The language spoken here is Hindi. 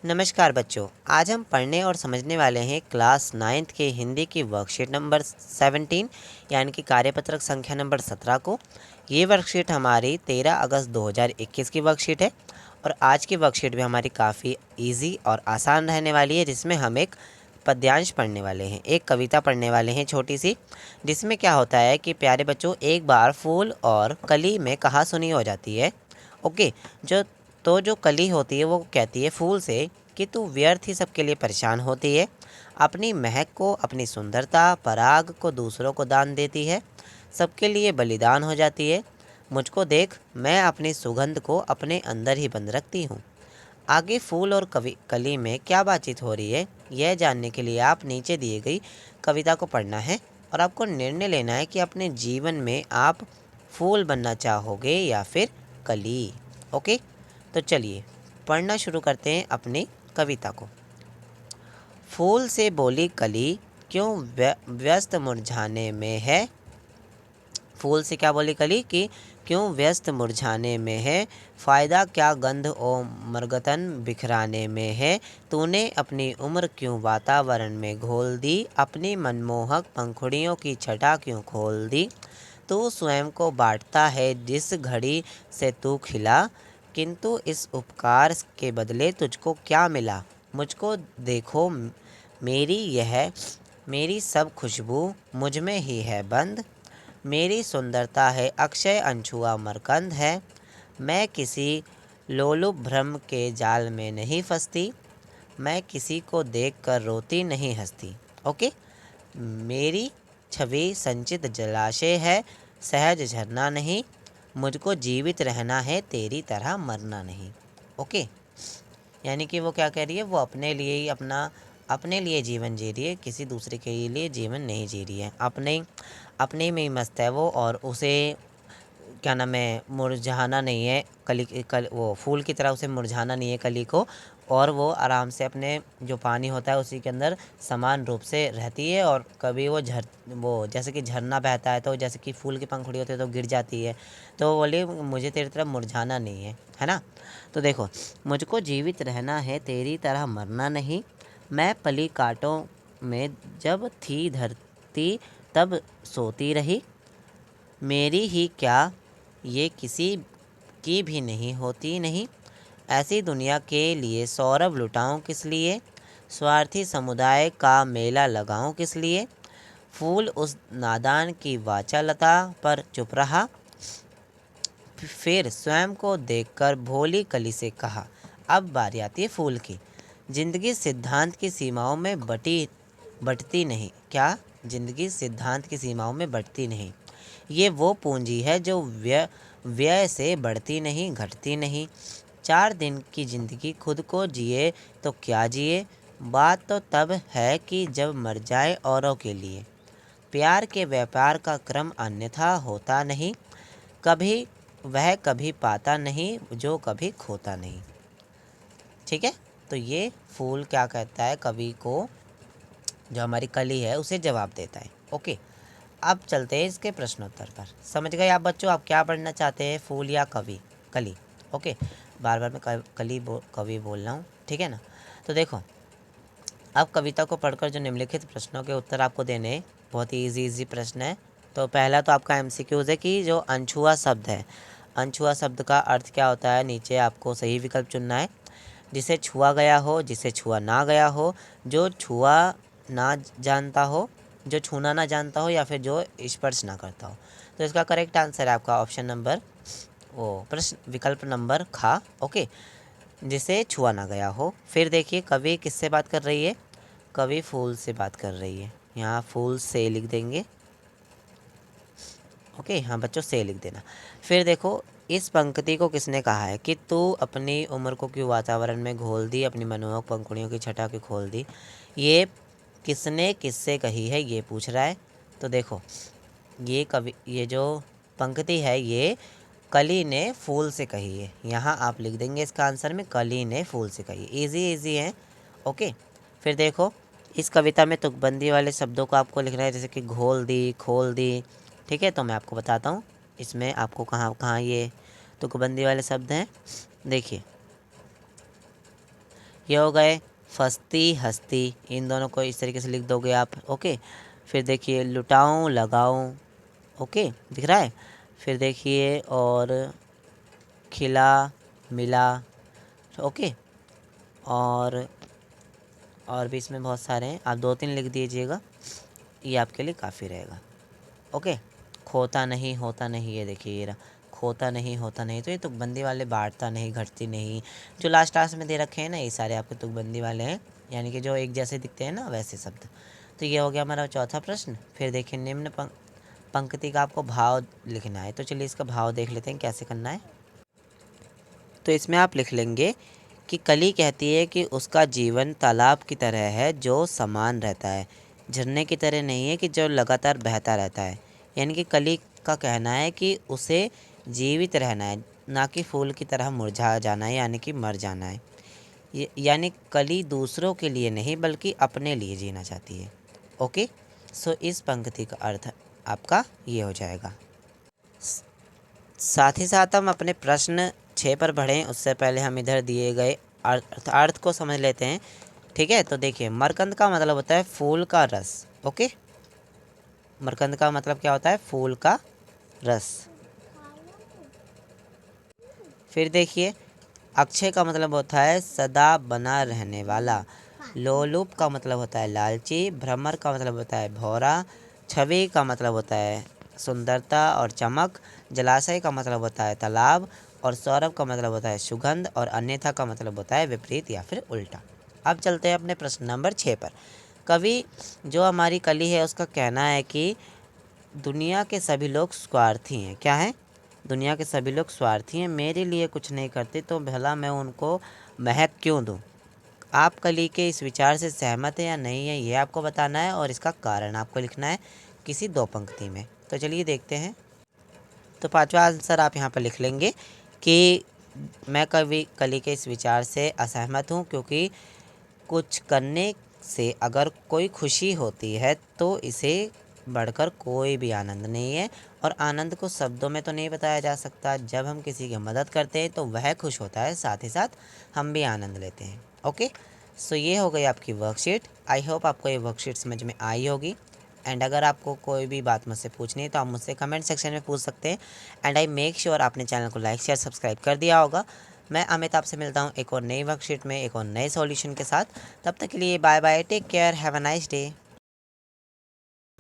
नमस्कार बच्चों। आज हम पढ़ने और समझने वाले हैं क्लास 9th के हिंदी की वर्कशीट नंबर 17 यानी कि कार्यपत्रक संख्या नंबर 17 को। ये वर्कशीट हमारी 13 अगस्त 2021 की वर्कशीट है और आज की वर्कशीट भी हमारी काफ़ी इजी और आसान रहने वाली है, जिसमें हम एक पद्यांश पढ़ने वाले हैं, एक कविता पढ़ने वाले हैं छोटी सी, जिसमें क्या होता है कि प्यारे बच्चों एक बार फूल और कली में कहा सुनी हो जाती है। ओके। जो कली होती है वो कहती है फूल से कि तू व्यर्थ ही सबके लिए परेशान होती है, अपनी महक को, अपनी सुंदरता, पराग को दूसरों को दान देती है, सबके लिए बलिदान हो जाती है। मुझको देख, मैं अपनी सुगंध को अपने अंदर ही बंद रखती हूँ। आगे फूल और कली में क्या बातचीत हो रही है, यह जानने के लिए आप नीचे दिए गई कविता को पढ़ना है और आपको निर्णय लेना है कि अपने जीवन में आप फूल बनना चाहोगे या फिर कली। ओके, तो चलिए पढ़ना शुरू करते हैं अपनी कविता को। फूल से बोली कली, क्यों व्यस्त मुरझाने में है। फूल से क्या बोली कली कि क्यों व्यस्त मुरझाने में है, फ़ायदा क्या गंध ओ मरगतन बिखराने में है। तूने अपनी उम्र क्यों वातावरण में घोल दी, अपनी मनमोहक पंखुड़ियों की छटा क्यों खोल दी। तू स्वयं को बांटता है जिस घड़ी से तू खिला, किंतु इस उपकार के बदले तुझको क्या मिला। मुझको देखो, मेरी सब खुशबू मुझ में ही है बंद, मेरी सुंदरता है अक्षय अनछुआ मरकंद है। मैं किसी लोलुप भ्रम के जाल में नहीं फंसती, मैं किसी को देखकर रोती नहीं हंसती। ओके। मेरी छवि संचित जलाशय है, सहज झरना नहीं, मुझको जीवित रहना है तेरी तरह मरना नहीं। ओके। यानी कि वो क्या कह रही है, वो अपने लिए ही अपने लिए जीवन जी रही है, किसी दूसरे के लिए जीवन नहीं जी रही है। अपने में ही मस्त है वो, और उसे क्या नाम है, मुरझाना नहीं है वो फूल की तरह उसे मुरझाना नहीं है कली को, और वो आराम से अपने जो पानी होता है उसी के अंदर समान रूप से रहती है। और कभी वो जैसे कि झरना बहता है तो जैसे कि फूल की पंखुड़ी होती है तो गिर जाती है, तो वो बोली मुझे तेरी तरफ मुरझाना नहीं है ना। तो देखो, मुझको जीवित रहना है तेरी तरह मरना नहीं, मैं पली कांटों में जब थी धरती तब सोती रही, मेरी ही क्या ये किसी की भी नहीं होती नहीं। ऐसी दुनिया के लिए सौरभ लुटाऊं किस लिए, स्वार्थी समुदाय का मेला लगाऊं किस लिए। फूल उस नादान की वाचालता पर चुप रहा, फिर स्वयं को देखकर भोली कली से कहा। अब बारी आती है फूल की। जिंदगी सिद्धांत की सीमाओं में बटती नहीं क्या, जिंदगी सिद्धांत की सीमाओं में बटती नहीं। ये वो पूंजी है जो व्यय से बढ़ती नहीं, घटती नहीं। 4 दिन की ज़िंदगी खुद को जिए तो क्या जिए, बात तो तब है कि जब मर जाए औरों के लिए। प्यार के व्यापार का क्रम अन्यथा होता नहीं, कभी वह कभी पाता नहीं जो कभी खोता नहीं। ठीक है। तो ये फूल क्या कहता है कवि को, जो हमारी कली है उसे जवाब देता है। ओके। अब चलते हैं इसके प्रश्नोत्तर पर। समझ गए आप बच्चों, आप क्या पढ़ना चाहते हैं, फूल या कली। ओके। बार बार मैं कवि बोल रहा हूँ, ठीक है ना। तो देखो, अब कविता को पढ़कर जो निम्नलिखित प्रश्नों के उत्तर आपको देने हैं, बहुत ही इजी प्रश्न है। तो पहला तो आपका एमसीक्यूज है कि जो अनछुआ शब्द है, अनछुआ शब्द का अर्थ क्या होता है, नीचे आपको सही विकल्प चुनना है। जिसे छुआ गया हो, जिसे छुआ ना गया हो, जो छुआ ना जानता हो, जो छूना ना जानता हो, या फिर जो स्पर्श ना करता हो। तो इसका करेक्ट आंसर है आपका ऑप्शन नंबर, वो प्रश्न विकल्प नंबर खा। ओके। जिसे छुआ ना गया हो। फिर देखिए कवि किससे बात कर रही है, कवि फूल से बात कर रही है, यहाँ फूल से लिख देंगे। ओके, हाँ बच्चों से लिख देना। फिर देखो, इस पंक्ति को किसने कहा है कि तू अपनी उम्र को क्यों वातावरण में घोल दी, अपनी मनोहक पंखुड़ियों की छटा क्यों खोल दी। ये किसने किससे कही है, ये पूछ रहा है। तो देखो, ये जो पंक्ति है ये कली ने फूल से कही है। यहाँ आप लिख देंगे इसका आंसर में, कली ने फूल से कही है। इजी है। ओके। फिर देखो, इस कविता में तुकबंदी वाले शब्दों को आपको लिखना है, जैसे कि घोल दी, खोल दी। ठीक है, तो मैं आपको बताता हूँ इसमें आपको कहाँ कहाँ ये तुकबंदी वाले शब्द हैं। देखिए, ये हो गए फस्ती हस्ती, इन दोनों को इस तरीके से लिख दोगे आप। ओके, फिर देखिए लुटाऊं लगाऊं, ओके दिख रहा है। फिर देखिए और खिला मिला, ओके। और भी इसमें बहुत सारे हैं, आप 2-3 लिख दीजिएगा, ये आपके लिए काफ़ी रहेगा। ओके, खोता नहीं होता नहीं, ये देखिए ये रहा, खोता नहीं होता नहीं, तो ये तुकबंदी वाले बांटता नहीं घटती नहीं, जो लास्ट में दे रखे हैं ना, ये सारे आपके तुकबंदी वाले हैं, यानी कि जो एक जैसे दिखते हैं ना वैसे शब्द। तो ये हो गया हमारा चौथा प्रश्न। फिर देखिए निम्न पंक्ति का आपको भाव लिखना है, तो चलिए इसका भाव देख लेते हैं कैसे करना है। तो इसमें आप लिख लेंगे कि कली कहती है कि उसका जीवन तालाब की तरह है जो समान रहता है, झरने की तरह नहीं है कि जो लगातार बहता रहता है। यानी कि कली का कहना है कि उसे जीवित रहना है, ना कि फूल की तरह मुरझा जाना है, यानी कि मर जाना है। यानी कली दूसरों के लिए नहीं बल्कि अपने लिए जीना चाहती है। ओके, सो इस पंक्ति का अर्थ आपका ये हो जाएगा। साथ ही साथ हम अपने प्रश्न 6 पर बढ़ें उससे पहले हम इधर दिए गए अर्थ को समझ लेते हैं। ठीक है, तो देखिए मरकंद का मतलब होता है फूल का रस। ओके, मरकंद का मतलब क्या होता है? फूल का रस। फिर देखिए अक्षय का मतलब होता है सदा बना रहने वाला। लोलुप का मतलब होता है लालची। भ्रमर का मतलब होता है भौरा। छवि का मतलब होता है सुंदरता और चमक। जलाशय का मतलब होता है तालाब। और सौरभ का मतलब होता है सुगंध। और अन्यथा का मतलब होता है विपरीत या फिर उल्टा। अब चलते हैं अपने प्रश्न नंबर 6 पर। कवि जो हमारी कली है उसका कहना है कि दुनिया के सभी लोग स्वार्थी हैं। क्या है? दुनिया के सभी लोग स्वार्थी हैं, मेरे लिए कुछ नहीं करते तो भला मैं उनको महक क्यों दूं। आप कली के इस विचार से सहमत है या नहीं है, ये आपको बताना है और इसका कारण आपको लिखना है किसी 2 पंक्ति में। तो चलिए देखते हैं। तो 5वां आंसर आप यहाँ पर लिख लेंगे कि मैं कली के इस विचार से असहमत हूँ, क्योंकि कुछ करने से अगर कोई खुशी होती है तो इसे बढ़कर कोई भी आनंद नहीं है। और आनंद को शब्दों में तो नहीं बताया जा सकता। जब हम किसी की मदद करते हैं तो वह खुश होता है, साथ ही साथ हम भी आनंद लेते हैं। ओके, सो ये हो गई आपकी वर्कशीट। आई होप आपको ये वर्कशीट समझ में आई होगी। एंड अगर आपको कोई भी बात मुझसे पूछनी है तो आप मुझसे कमेंट सेक्शन में पूछ सकते हैं। एंड आई मेक श्योर आपने चैनल को लाइक शेयर सब्सक्राइब कर दिया होगा। मैं अमित आपसे मिलता हूँ एक और नई वर्कशीट में एक और नए सॉल्यूशन के साथ। तब तक के लिए bye bye, take care, have a nice day.